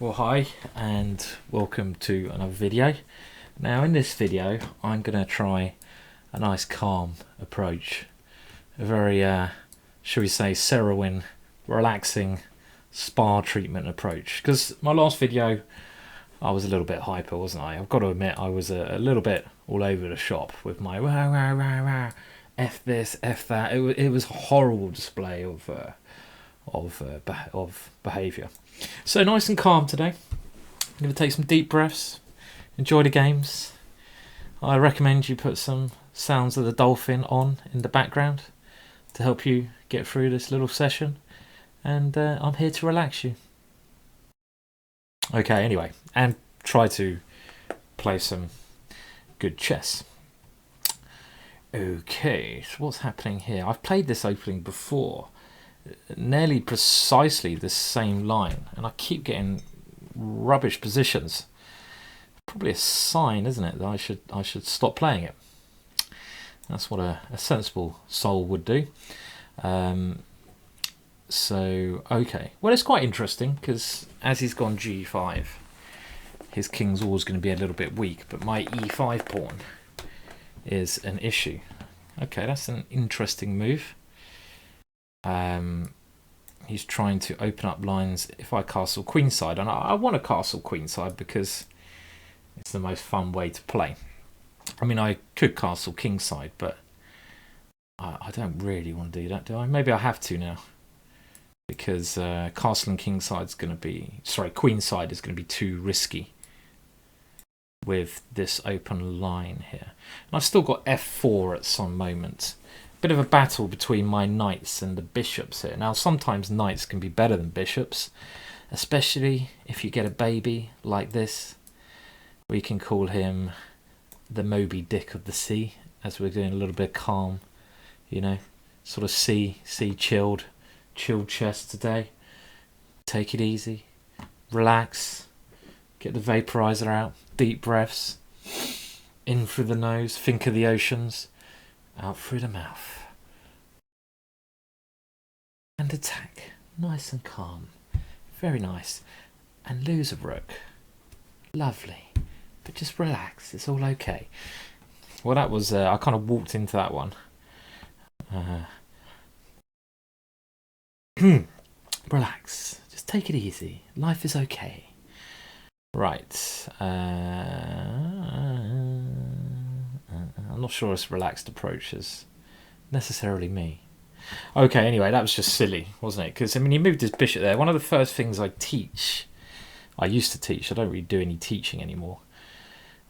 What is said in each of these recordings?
Well, hi and welcome to another video. Now in this video I'm going to try a nice calm approach, a very shall we say serene, relaxing spa treatment approach, because my last video I was a little bit hyper, wasn't I? I've got to admit I was a little bit all over the shop with my rah, rah, rah, rah, F this, F that. It was a horrible display of behaviour. So nice and calm today. I'm going to take some deep breaths, enjoy the games. I recommend you put some sounds of the dolphin on in the background to help you get through this little session, and I'm here to relax you. Okay, anyway, and try to play some good chess. Okay, so what's happening here? I've played this opening before, nearly precisely the same line, and I keep getting rubbish positions. Probably a sign, isn't it, that I should stop playing it. That's what a sensible soul would do. So okay, well, it's quite interesting because as he's gone g5, his king's always going to be a little bit weak, but my e5 pawn is an issue. Okay, that's an interesting move. He's trying to open up lines if I castle queenside, and I want to castle queenside because it's the most fun way to play. I mean, I could castle kingside, but I don't really want to do that, do I? Maybe I have to now, because castling kingside is going to be, sorry, queenside is going to be too risky with this open line here. And I've still got f4 at some moment. Bit of a battle between my knights and the bishops here. Now, sometimes knights can be better than bishops, especially if you get a baby like this. We can call him the Moby Dick of the sea, as we're doing a little bit calm, you know, sort of sea chilled chess today. Take it easy, relax, get the vaporizer out, deep breaths, in through the nose, think of the oceans, out through the mouth, and attack nice and calm, very nice, and lose a rook, lovely, but just relax, it's all okay. Well, that was I kind of walked into that one. Relax, just take it easy, life is okay. Right, I'm not sure this relaxed approach is necessarily me. Okay, anyway, that was just silly, wasn't it? Because, I mean, he moved his bishop there. One of the first things I used to teach, I don't really do any teaching anymore,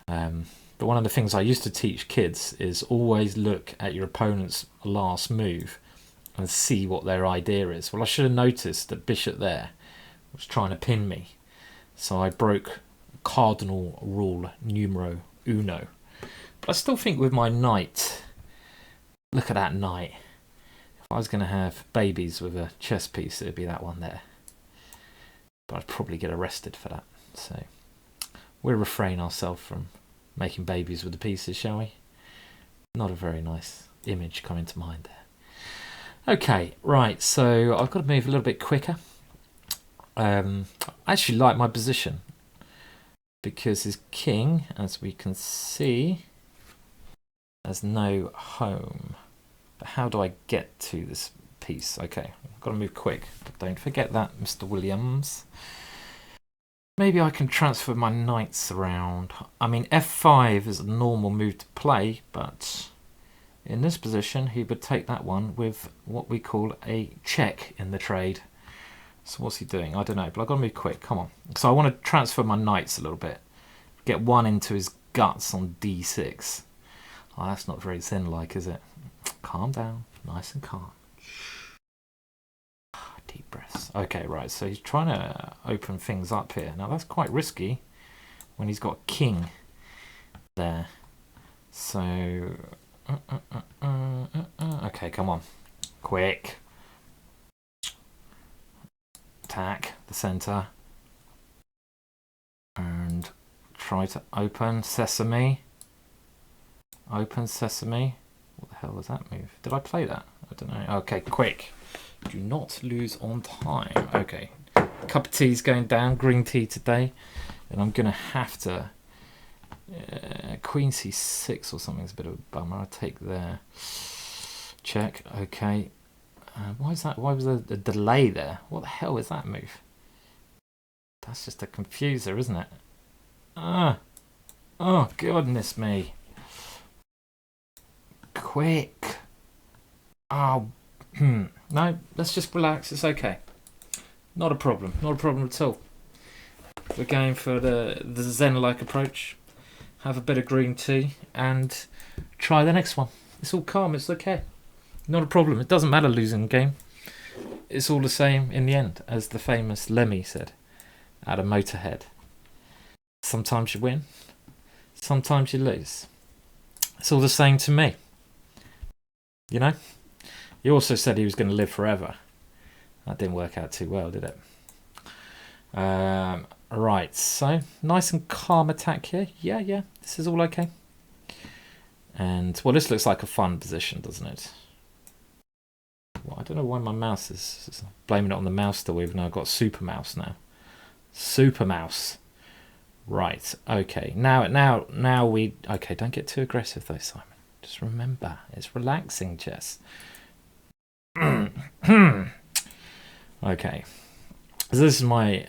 but one of the things I used to teach kids is always look at your opponent's last move and see what their idea is. Well, I should have noticed that bishop there was trying to pin me, so I broke cardinal rule numero uno. But I still think with my knight, look at that knight. If I was going to have babies with a chess piece, it would be that one there. But I'd probably get arrested for that. So we'll refrain ourselves from making babies with the pieces, shall we? Not a very nice image coming to mind there. Okay, right, so I've got to move a little bit quicker. I actually like my position because his king, as we can see, has no home. But how do I get to this piece? Okay, I've got to move quick. But don't forget that, Mr. Williams. Maybe I can transfer my knights around. I mean, f5 is a normal move to play, but in this position, he would take that one with what we call a check in the trade. So what's he doing? I don't know, but I've got to move quick. Come on. So I want to transfer my knights a little bit. Get one into his guts on d6. Oh, that's not very zen-like, is it? Calm down. Nice and calm. Deep breaths. Okay, right. So he's trying to open things up here. Now, that's quite risky when he's got king there. So... okay, come on. Quick. Attack the center and try to open sesame. Open sesame. What the hell was that move? Did I play that? I don't know. Okay, quick. Do not lose on time. Okay, cup of tea's going down, green tea today, and I'm going to have to... Queen c6 or something is a bit of a bummer. I'll take there. Check. Okay. Why is that? Why was there a delay there? What the hell is that move? That's just a confuser, isn't it? Oh, goodness me. Quick. Oh, no, let's just relax. It's okay. Not a problem. Not a problem at all. We're going for the Zen-like approach. Have a bit of green tea and try the next one. It's all calm. It's okay. Not a problem. It doesn't matter losing the game. It's all the same in the end, as the famous Lemmy said at a Motorhead. Sometimes you win. Sometimes you lose. It's all the same to me. You know? He also said he was going to live forever. That didn't work out too well, did it? Right, so nice and calm attack here. Yeah, this is all okay. And, well, this looks like a fun position, doesn't it? Well, I don't know why my mouse is blaming it on the mouse still, even though I've got Super Mouse now. Super Mouse. Right, okay. Now we... Okay, don't get too aggressive though, Simon. Just remember, it's relaxing chess. Okay. So this is my...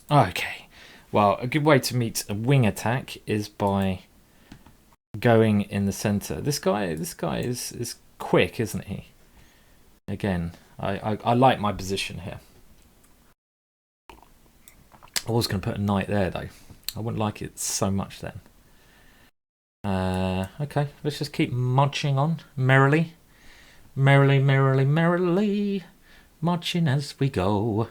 Okay. Well, a good way to meet a wing attack is by going in the center. This guy is quick, isn't he? Again, I like my position here. I was going to put a knight there, though. I wouldn't like it so much then. Okay, let's just keep marching on merrily. Merrily, merrily, merrily, marching as we go.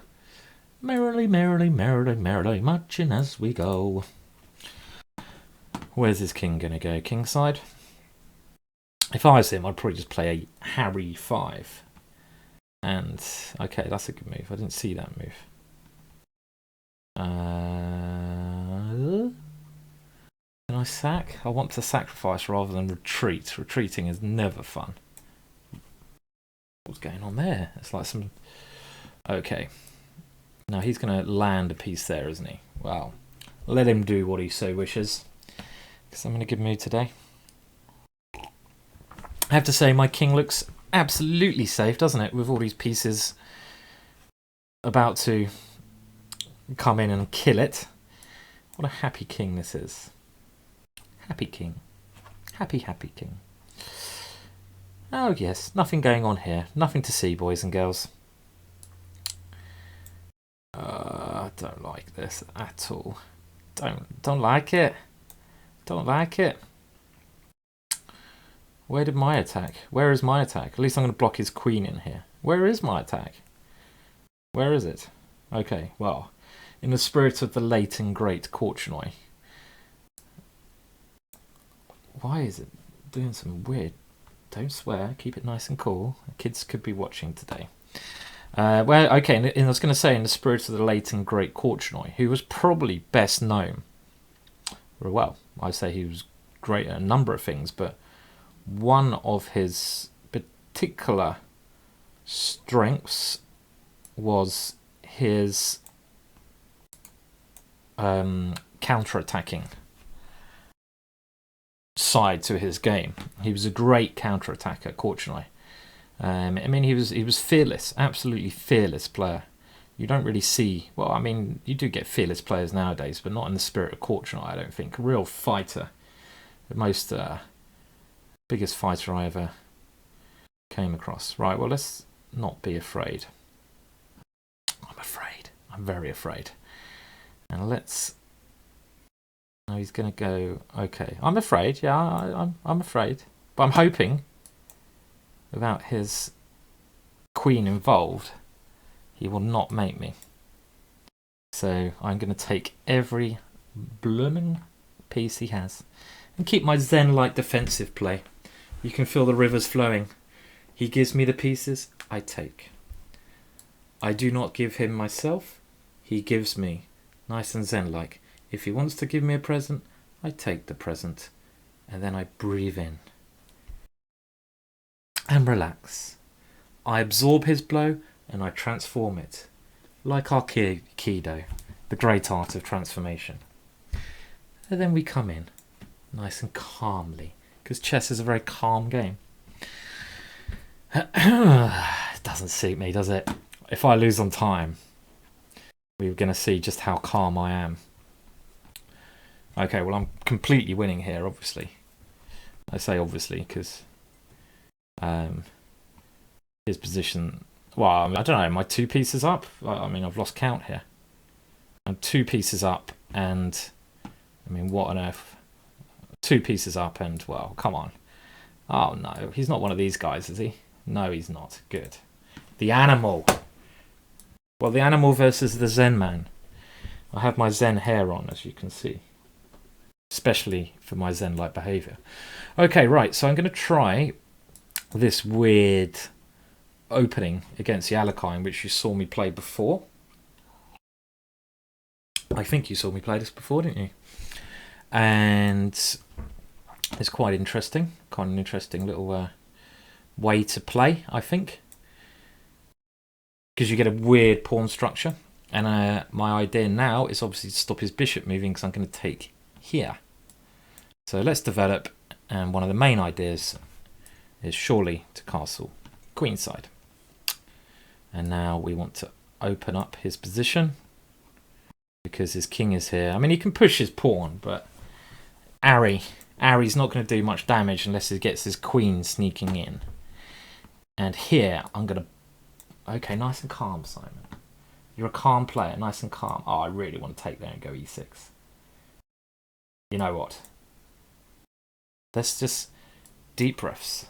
Merrily, merrily, merrily, merrily, marching as we go. Where's his king going to go? Kingside? If I was him, I'd probably just play a Harry 5. And, okay, that's a good move. I didn't see that move. Can I sack? I want to sacrifice rather than retreat. Retreating is never fun. What's going on there? It's like some... Okay. Now he's going to land a piece there, isn't he? Well, let him do what he so wishes. Because I'm in a good mood today. I have to say, my king looks absolutely safe, doesn't it? With all these pieces about to come in and kill it. What a happy king this is. Happy king. Happy, happy king. Oh yes, nothing going on here. Nothing to see, boys and girls. I don't like this at all. Don't like it. Don't like it. Where did my attack? Where is my attack? At least I'm going to block his queen in here. Where is my attack? Where is it? Okay, well, in the spirit of the late and great Korchnoi. Why is it doing some weird... Don't swear, keep it nice and cool. Kids could be watching today. Well, okay, and I was going to say in the spirit of the late and great Korchnoi, who was probably best known. Well, I say he was great at a number of things, but one of his particular strengths was his counterattacking side to his game. He was a great counterattacker, Korchnoi. I mean, he was fearless, absolutely fearless player. You don't really see... Well, I mean, you do get fearless players nowadays, but not in the spirit of Korchnoi, I don't think. A real fighter. The most... biggest fighter I ever came across. Right, well, let's not be afraid. I'm afraid. I'm very afraid. And let's... No, he's going to go... Okay, I'm afraid. Yeah, I'm afraid. But I'm hoping, without his queen involved, he will not make me. So I'm going to take every blooming piece he has and keep my Zen-like defensive play. You can feel the rivers flowing. He gives me the pieces, I take. I do not give him myself, he gives me, nice and Zen-like. If he wants to give me a present, I take the present, and then I breathe in. And relax. I absorb his blow, and I transform it, like our Kido, the great art of transformation. And then we come in, nice and calmly, because chess is a very calm game. It doesn't suit me, does it? If I lose on time, we're going to see just how calm I am. Okay, well, I'm completely winning here, obviously. I say obviously because his position... Well, I don't know, am I 2 pieces up? I mean, I've lost count here. I'm 2 pieces up and... I mean, what on earth? 2 pieces up and, well, come on. Oh, no, he's not one of these guys, is he? No, he's not. Good. The animal. Well, the animal versus the Zen man. I have my Zen hair on, as you can see. Especially for my Zen-like behaviour. Okay, right, so I'm going to try this weird opening against the Alekhine, which you saw me play before. I think you saw me play this before, didn't you? And it's quite interesting. Kind of an interesting little way to play, I think. Because you get a weird pawn structure. And my idea now is obviously to stop his bishop moving because I'm going to take here. So let's develop. And one of the main ideas is surely to castle queenside. And now we want to open up his position because his king is here. I mean, he can push his pawn, but Ari's not going to do much damage unless he gets his queen sneaking in. And here, I'm going to... Okay, nice and calm, Simon. You're a calm player, nice and calm. Oh, I really want to take there and go e6. You know what? Let's just... Deep breaths.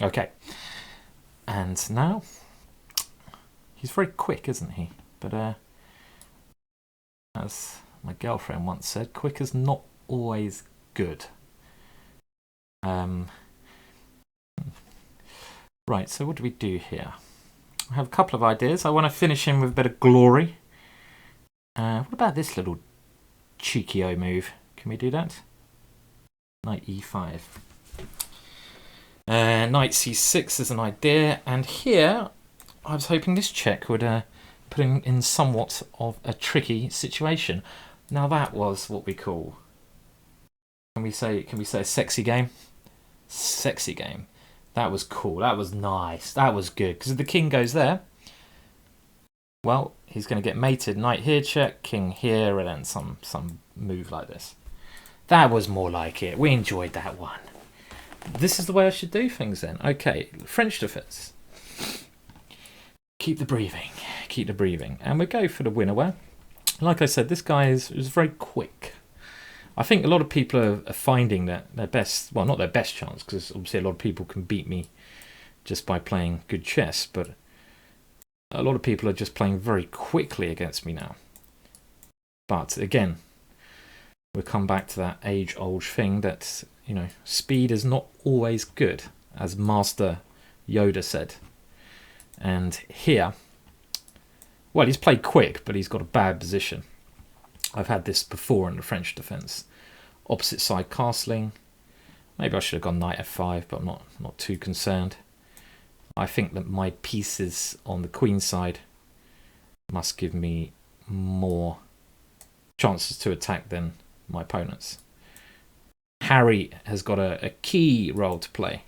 Okay. And now... He's very quick, isn't he? But as my girlfriend once said, quick is not always good. Right, so what do we do here? I have a couple of ideas. I want to finish him with a bit of glory. What about this little cheeky-o move? Can we do that? Knight e5. Knight c6 is an idea. And here, I was hoping this check would put him in somewhat of a tricky situation. Now that was what we call... Can we say a sexy game? Sexy game. That was cool. That was nice. That was good. Because if the king goes there, well, he's going to get mated. Knight here, check. King here, and then some move like this. That was more like it. We enjoyed that one. This is the way I should do things then. Okay, French defense. Keep the breathing. Keep the breathing. And we go for the winner where, like I said, this guy is very quick. I think a lot of people are finding that their best, well, not their best chance, because obviously a lot of people can beat me just by playing good chess, but a lot of people are just playing very quickly against me now. But again, we'll come back to that age-old thing that, you know, speed is not always good, as Master Yoda said. And here, well, he's played quick, but he's got a bad position. I've had this before in the French defence. Opposite side castling. Maybe I should have gone knight f5, but I'm not too concerned. I think that my pieces on the queen side must give me more chances to attack than my opponents. Harry has got a key role to play.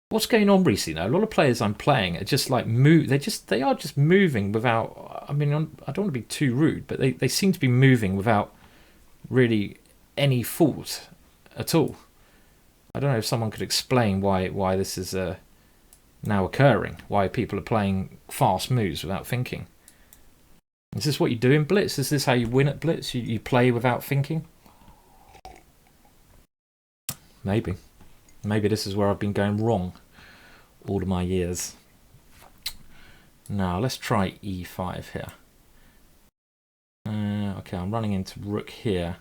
What's going on recently though? A lot of players I'm playing are just like they are just moving without, I mean, I don't want to be too rude, but they seem to be moving without really any fault at all. I don't know if someone could explain why this is now occurring, why people are playing fast moves without thinking. Is this what you do in Blitz? Is this how you win at Blitz? You play without thinking? Maybe. Maybe this is where I've been going wrong all of my years. Now, let's try e5 here. Okay, I'm running into rook here,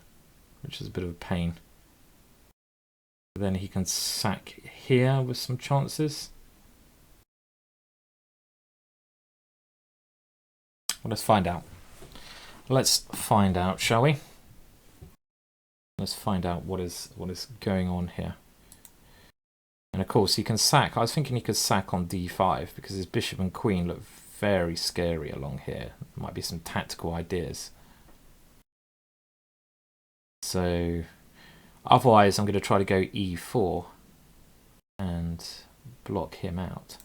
which is a bit of a pain. Then he can sack here with some chances. Well, let's find out. Let's find out, shall we? Let's find out what is going on here. And of course he can sack. I was thinking he could sack on d5 because his bishop and queen look very scary along here. Might be some tactical ideas. So otherwise I'm going to try to go e4 and block him out.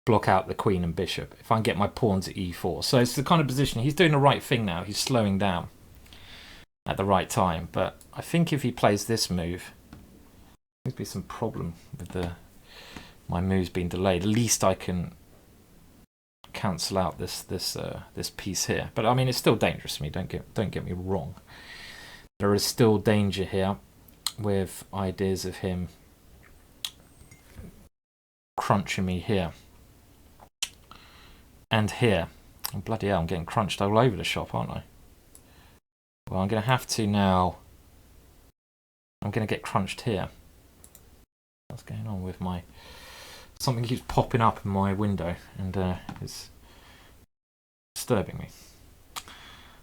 Block out the queen and bishop if I can get my pawn to e4. So it's the kind of position, he's doing the right thing now. He's slowing down at the right time. But I think if he plays this move, there'll be some problem with my moves being delayed. At least I can cancel out this piece here. But I mean, it's still dangerous to me. Don't get me wrong. There is still danger here with ideas of him crunching me here and here. Oh, bloody hell, I'm getting crunched all over the shop, aren't I? Well, I'm going to have to now. I'm going to get crunched here. What's going on with my... Something keeps popping up in my window and it's disturbing me.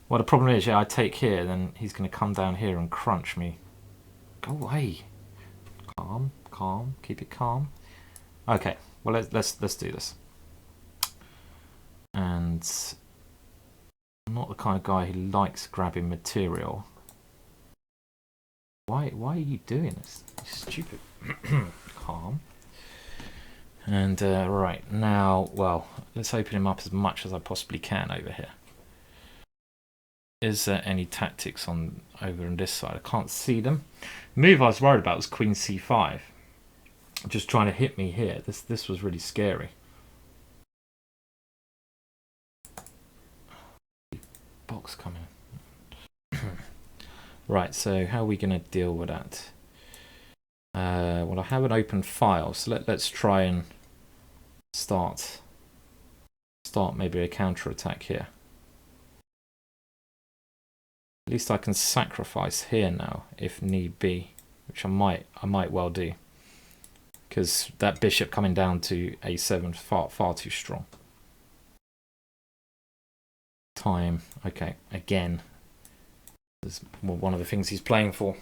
Well, the problem is, yeah, I take here, then he's going to come down here and crunch me. Go away. Calm, calm, keep it calm. Okay, well let's do this. And I'm not the kind of guy who likes grabbing material. Why are you doing this? You're stupid. Calm. And right now, well, let's open him up as much as I possibly can over here. Is there any tactics on over on this side? I can't see them. The move I was worried about was Queen C5. Just trying to hit me here. This was really scary. Box coming. Right, so how are we going to deal with that? Well, I have an open file, so let's try and start maybe a counterattack here. At least I can sacrifice here now if need be, which I might well do, because that bishop coming down to a7 is far too strong. Time. Okay, again, this is one of the things he's playing for.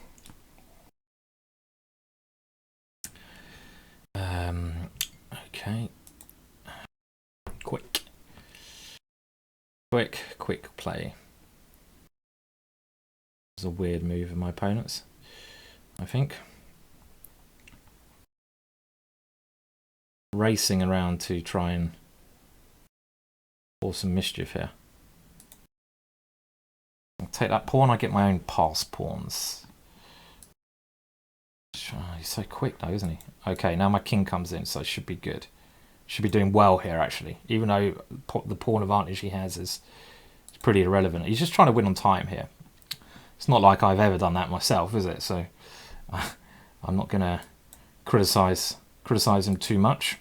Okay. Quick play. It's a weird move of my opponent's, I think. Racing around to try and cause some mischief here. I'll take that pawn, I get my own pass pawns. He's so quick though, isn't he? Okay, now my king comes in, so it should be good. Should be doing well here, actually. Even though the pawn advantage he has is pretty irrelevant. He's just trying to win on time here. It's not like I've ever done that myself, is it? So I'm not going to criticize him too much.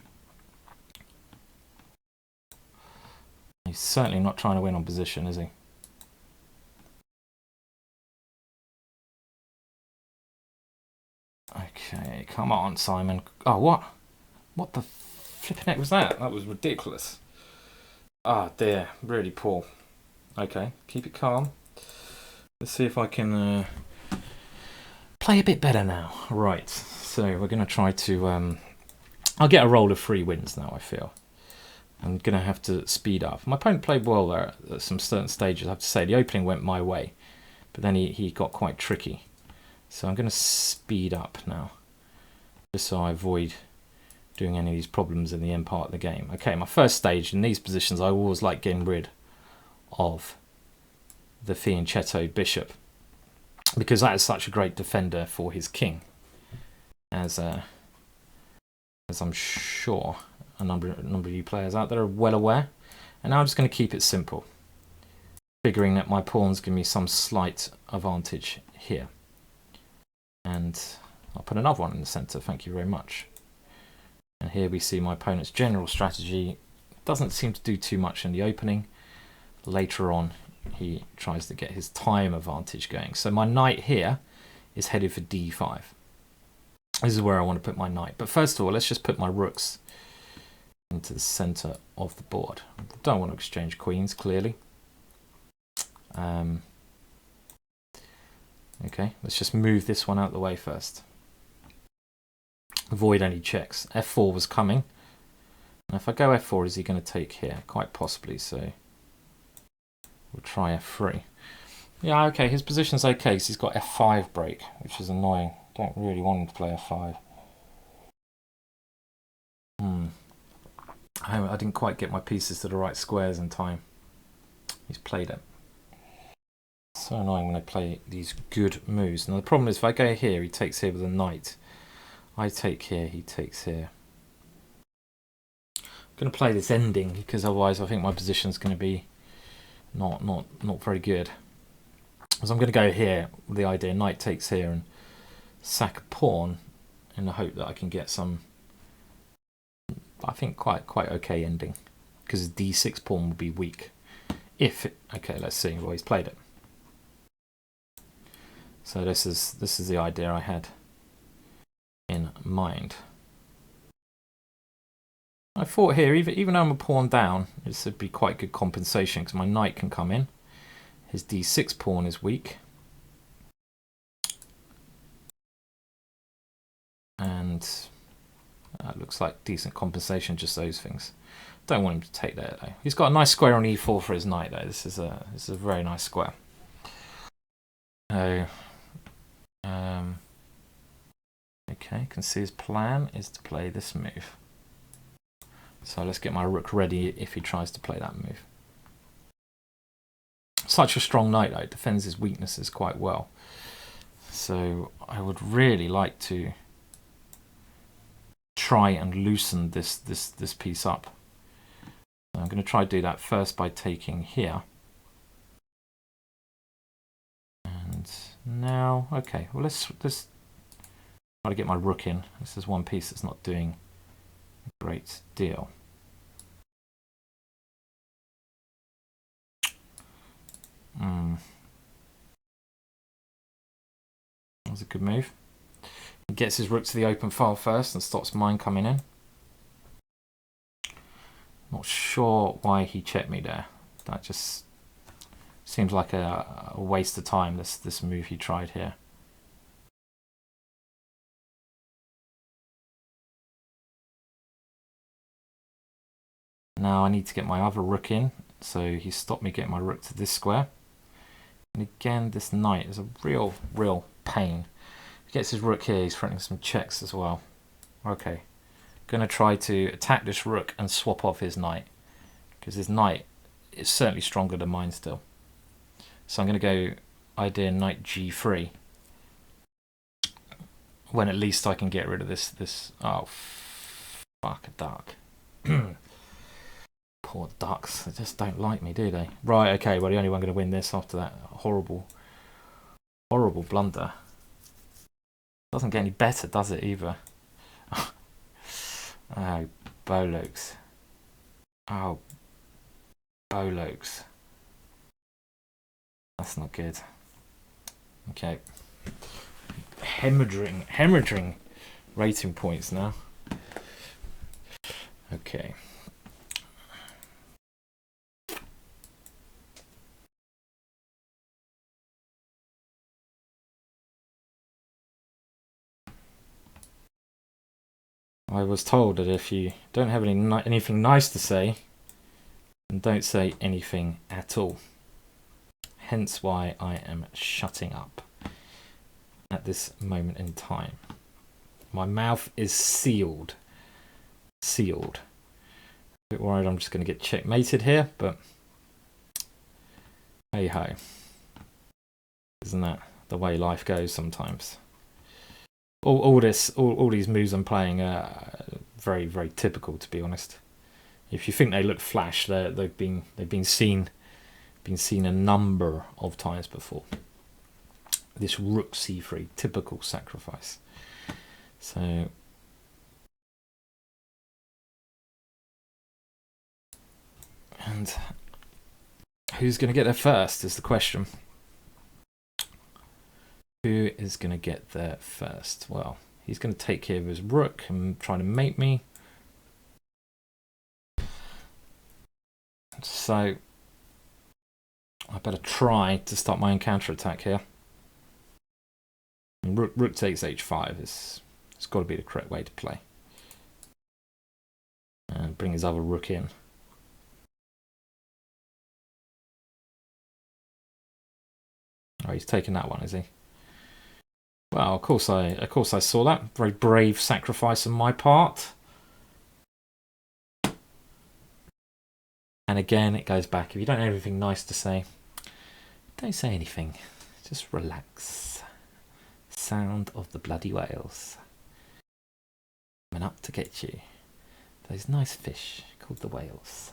He's certainly not trying to win on position, is he? Okay, come on, Simon. Oh, what? What the flipping heck was that? That was ridiculous. Ah, dear. Really poor. Okay, keep it calm. Let's see if I can play a bit better now. Right, so we're going to try to... I'll get a roll of 3 wins now, I feel. I'm going to have to speed up. My opponent played well there at some certain stages, I have to say. The opening went my way, but then he got quite tricky. So I'm going to speed up now, just so I avoid doing any of these problems in the end part of the game. Okay, my first stage, in these positions, I always like getting rid of the fianchetto bishop, because that is such a great defender for his king, as I'm sure a number of you players out there are well aware. And now I'm just going to keep it simple, figuring that my pawns give me some slight advantage here. And I'll put another one in the center, thank you very much. And here we see my opponent's general strategy. Doesn't seem to do too much in the opening. Later on, he tries to get his time advantage going. So my knight here is headed for d5. This is where I want to put my knight. But first of all, let's just put my rooks into the center of the board. Don't want to exchange queens, clearly. Okay, let's just move this one out of the way first. avoid any checks. F4 was coming. And if I go F4, is he going to take here? Quite possibly, so we'll try F3. Yeah, okay, his position's okay, because he's got F5 break, which is annoying. Don't really want him to play F5. I didn't quite get my pieces to the right squares in time. He's played it. So annoying when I play these good moves. Now the problem is if I go here, he takes here with a knight. I take here, he takes here. I'm going to play this ending because otherwise I think my position's going to be not very good. So I'm going to go here with the idea knight takes here and sack a pawn in the hope that I can get some, I think quite okay ending, because the d6 pawn will be weak. Okay, let's see. Well, he's played it. So this is the idea I had in mind. I thought here, even though I'm a pawn down, this would be quite good compensation because my knight can come in. His d6 pawn is weak. And that looks like decent compensation, just those things. Don't want him to take that though. He's got a nice square on e4 for his knight though. This is a very nice square. So, okay, you can see his plan is to play this move. So let's get my rook ready if he tries to play that move. Such a strong knight though, defends his weaknesses quite well. So I would really like to try and loosen this piece up. So I'm going to try to do that first by taking here. And now, okay, well let's try to get my rook in. This is one piece that's not doing a great deal. That's a good move. He gets his rook to the open file first and stops mine coming in. Not sure why he checked me there. That just seems like a waste of time, this move he tried here. Now I need to get my other rook in, so he stopped me getting my rook to this square. And again, this knight is a real pain. He gets his rook here, he's threatening some checks as well. Okay, gonna try to attack this rook and swap off his knight, because his knight is certainly stronger than mine still. So I'm gonna go idea knight g3, when at least I can get rid of this. Oh, fuck a duck. Poor ducks, they just don't like me, do they? Right, okay, well the only one going to win this after that horrible blunder. Doesn't get any better, does it, either? Oh, bollocks. Oh, bollocks. That's not good. Okay. Hemorrhaging rating points now. Okay. I was told that if you don't have anything nice to say, then don't say anything at all. Hence why I am shutting up at this moment in time. My mouth is sealed. Sealed. A bit worried I'm just going to get checkmated here, but hey ho. Isn't that the way life goes sometimes? All these moves I'm playing are very typical, to be honest. If you think they look flash, they've been seen a number of times before. This rook c3, typical sacrifice. So and who's going to get there first is the question. Who is going to get there first? Well, he's going to take care of his rook and try to mate me. So I better try to start my own counterattack here. And rook takes h5 is It's got to be the correct way to play. And bring his other rook in. Oh, he's taking that one, is he? Well, of course I saw that. Very brave sacrifice on my part. And again, it goes back. If you don't have anything nice to say, don't say anything. Just relax. Sound of the bloody whales. Coming up to get you. Those nice fish called the whales.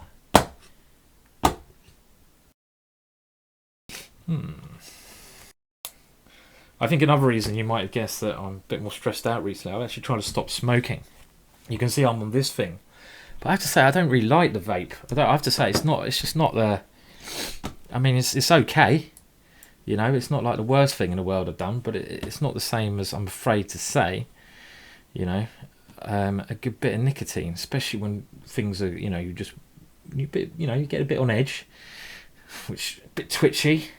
I think another reason you might have guessed that I'm a bit more stressed out recently, I'm actually trying to stop smoking. You can see I'm on this thing. But I have to say, I don't really like the vape. I have to say, it's just not the... I mean, it's okay. You know, it's not like the worst thing in the world I've done, but it's not the same as I'm afraid to say. You know, a good bit of nicotine, especially when things are, you know, you get a bit on edge, which a bit twitchy.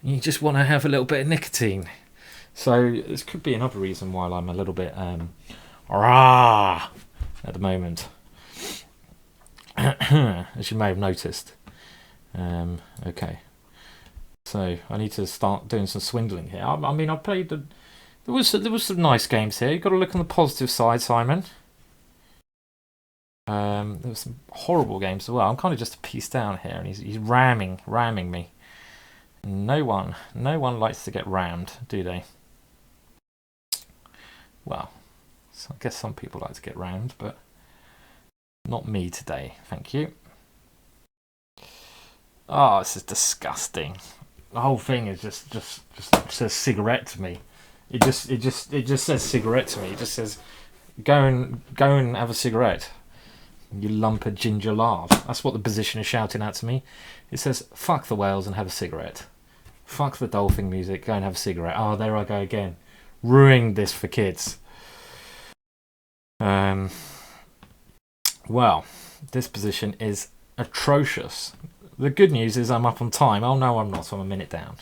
And you just want to have a little bit of nicotine. So this could be another reason why I'm a little bit rah at the moment. As you may have noticed. Okay. So I need to start doing some swindling here. I mean, I played... There was some nice games here. You've got to look on the positive side, Simon. There were some horrible games as well. I'm kind of just a piece down here, and he's ramming me. No one likes to get rammed, do they? Well, so I guess some people like to get rammed, but not me today. Thank you. Oh, this is disgusting. The whole thing is just says cigarette to me. It just says cigarette to me. It just says go and have a cigarette. You lump of ginger lard. That's what the position is shouting out to me. It says fuck the whales and have a cigarette. Fuck the dolphin music, go and have a cigarette. Oh, there I go again. Ruining this for kids. Well, this position is atrocious. The good news is I'm up on time. Oh no, I'm not. I'm a minute down.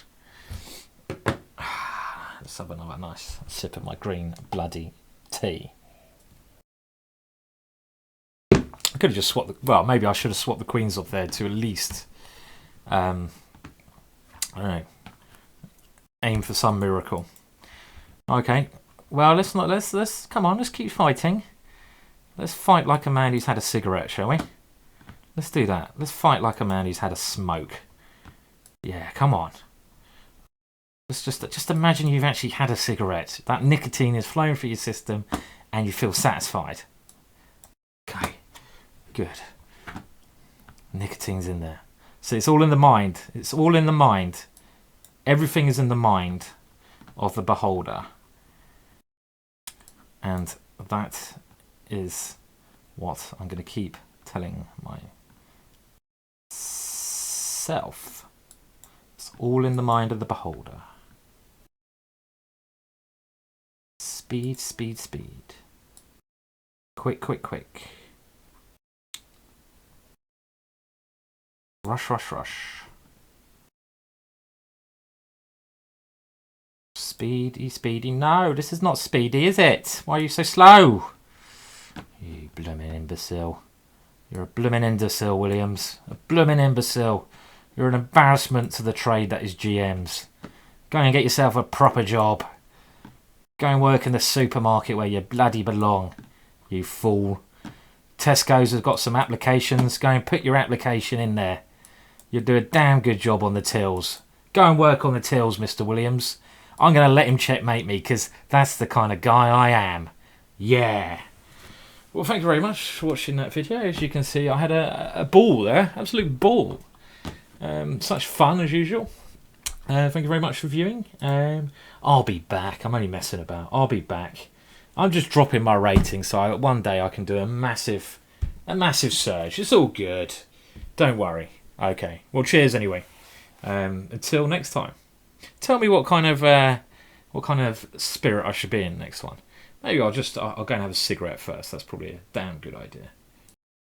Let's have another nice sip of my green bloody tea. I could have just swapped well, maybe I should have swapped the queens off there to at least I don't know, aim for some miracle. Okay. Well, let's come on, let's keep fighting. Let's fight like a man who's had a cigarette, shall we? Let's do that. Let's fight like a man who's had a smoke. Yeah, come on. Let's just imagine you've actually had a cigarette. That nicotine is flowing through your system and you feel satisfied. Okay. Good. Nicotine's in there. So it's all in the mind. It's all in the mind. Everything is in the mind of the beholder. And that is what I'm going to keep telling myself. It's all in the mind of the beholder. Speed, speed, speed. Quick, quick, quick. Rush, rush, rush. Speedy, speedy. No, this is not speedy, is it? Why are you so slow? You blooming imbecile. You're a blooming imbecile, Williams. A blooming imbecile. You're an embarrassment to the trade that is GMs. Go and get yourself a proper job. Go and work in the supermarket where you bloody belong, you fool. Tesco's has got some applications. Go and put your application in there. You'll do a damn good job on the tills. Go and work on the tills, Mr. Williams. I'm going to let him checkmate me because that's the kind of guy I am. Yeah. Well, thank you very much for watching that video. As you can see, I had a ball there. Absolute ball. Such fun as usual. Thank you very much for viewing. I'll be back. I'm only messing about. I'll be back. I'm just dropping my rating so one day I can do a massive surge. It's all good. Don't worry. Okay. Well, cheers anyway. Until next time. Tell me what kind of spirit I should be in next one. Maybe I'll go and have a cigarette first. That's probably a damn good idea.